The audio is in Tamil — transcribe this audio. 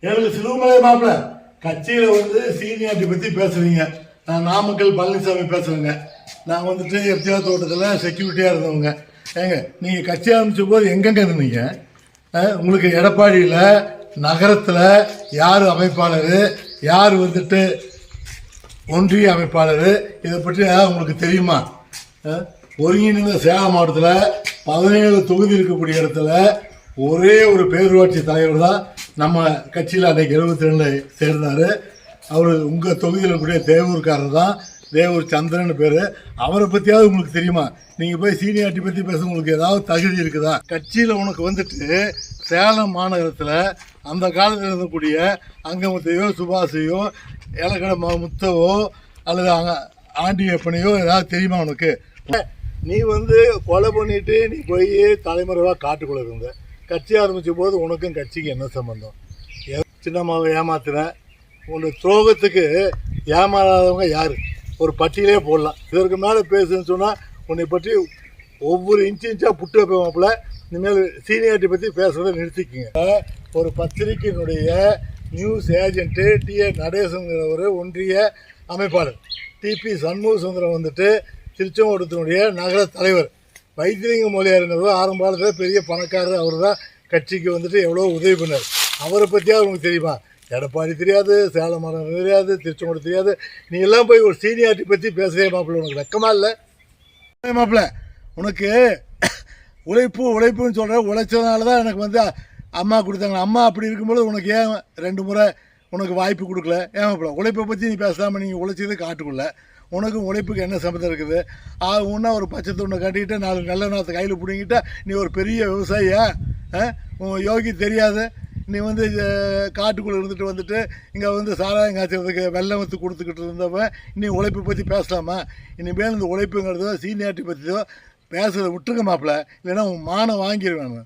எனக்கு சிலுவமலை மாப்பிள்ள கட்சியில் வந்து சீனியாரிட்டி பற்றி பேசுகிறீங்க. நான் நாமக்கல் பழனிசாமி பேசுகிறேங்க. நான் வந்துட்டு எஃப்டிஆர் தோட்டத்தில் செக்யூரிட்டியாக இருந்தவங்க. ஏங்க நீங்கள் கட்சி ஆரம்பித்த போது எங்கெங்க இருந்தீங்க? உங்களுக்கு எடப்பாடியில் நகரத்தில் யார் அமைப்பாளர், யார் வந்துட்டு ஒன்றிய அமைப்பாளர், இதை பற்றி உங்களுக்கு தெரியுமா? ஒருங்கிணைந்த சேலம் மாவட்டத்தில் 17 தொகுதி இருக்கக்கூடிய இடத்துல ஒரே ஒரு பேரூராட்சி தலைவர் தான் நம்ம கட்சியில் அன்றைக்கி 72 சேர்ந்தார். அவர் உங்கள் தொகுதியில் கூடிய தேவூர்காரர் தான், தேவூர் சந்திரன் பேர். அவரை பற்றியாவது உங்களுக்கு தெரியுமா? நீங்கள் போய் சீனியாரிட்டி பற்றி பேச உங்களுக்கு ஏதாவது தகுதி இருக்குதா? கட்சியில் உனக்கு வந்துட்டு சேலம் மாநகரத்தில் அந்த காலத்தில் இருந்தக்கூடிய அங்கமுத்தையோ சுபாஷையோ இலக்கட முத்தவோ அல்லது ஆண்டியப்பனையோ ஏதாவது தெரியுமா உனக்கு? நீ வந்து கொலை பண்ணிட்டு நீ போய் தலைமுறைவாக காட்டுக்குள்ள இருந்த. கட்சி ஆரம்பித்த போது உனக்கும் கட்சிக்கு என்ன சம்பந்தம்? சின்னம்மாவை ஏமாத்துற, உன்னோட துரோகத்துக்கு ஏமாறாதவங்க யார்? ஒரு பட்டியலே போடலாம். இதற்கு மேலே பேசுன்னு சொன்னால் உன்னை பற்றி ஒவ்வொரு இன்ச்சாக புட்டு வைப்போம்ல. இனிமேல் சீனியாரிட்டி பற்றி பேசுகிறத நிறுத்திக்குங்க. ஒரு பத்திரிகையினுடைய நியூஸ் ஏஜென்ட்டு டி.ஏ. நடேசனுங்கிற ஒன்றிய அமைப்பாளர் டிபி சண்முக சுந்தரம் வந்துட்டு திருச்செங்கோட்டத்தினுடைய நகர தலைவர். வைத்திலிங்க மொழியாருங்கிறவர் ஆரம்ப காலத்தில் பெரிய பணக்காரர். அவர் தான் கட்சிக்கு வந்துட்டு எவ்வளோ உதவி பண்ணார். அவரை பற்றியா உங்களுக்கு தெரியுமா? எடப்பாடி தெரியாது, சேலம் மாநகரம் தெரியாது, திருச்செங்கோடு தெரியாது. நீ எல்லாம் போய் ஒரு சீனியாரிட்டி பற்றி பேசுகிறே மாப்பிள்ள. உனக்கு வெக்கமா இல்லை மாப்பிள்ள? உனக்கு உழைப்புன்னு சொல்கிற, உழைச்சதுனால தான் எனக்கு வந்து அம்மா கொடுத்தாங்க. அம்மா அப்படி இருக்கும்போது உனக்கு ஏன் 2 முறை உனக்கு வாய்ப்பு கொடுக்கல? ஏன் மாப்பிள்ள? உழைப்பை பற்றி நீ பேசாமல் நீங்கள் உழைச்சது காட்டுக்குள்ள உனக்கும் உழைப்புக்கு என்ன சம்மந்தம் இருக்குது? ஒன்றா ஒரு பச்சை துண்டை கட்டிக்கிட்டு 4 நல்ல நேரத்தை கையில் பிடிங்கிட்ட நீ ஒரு பெரிய விவசாயியா? யோகி தெரியாது. நீ வந்து காட்டுக்குள்ளே இருந்துட்டு வந்துட்டு இங்கே வந்து சாராயம் காய்ச்சறதுக்கு வெள்ளம் வத்து கொடுத்துக்கிட்டு இருந்தவன் நீ உழைப்பை பற்றி பேசலாமா? இனிமேல் இந்த உழைப்புங்கிறதோ சீனியாரிட்டி பற்றியோ பேசுகிறத விட்டுருக்க மாப்பிள்ள. இல்லைன்னா உன் மானம் வாங்கிடுவேன்.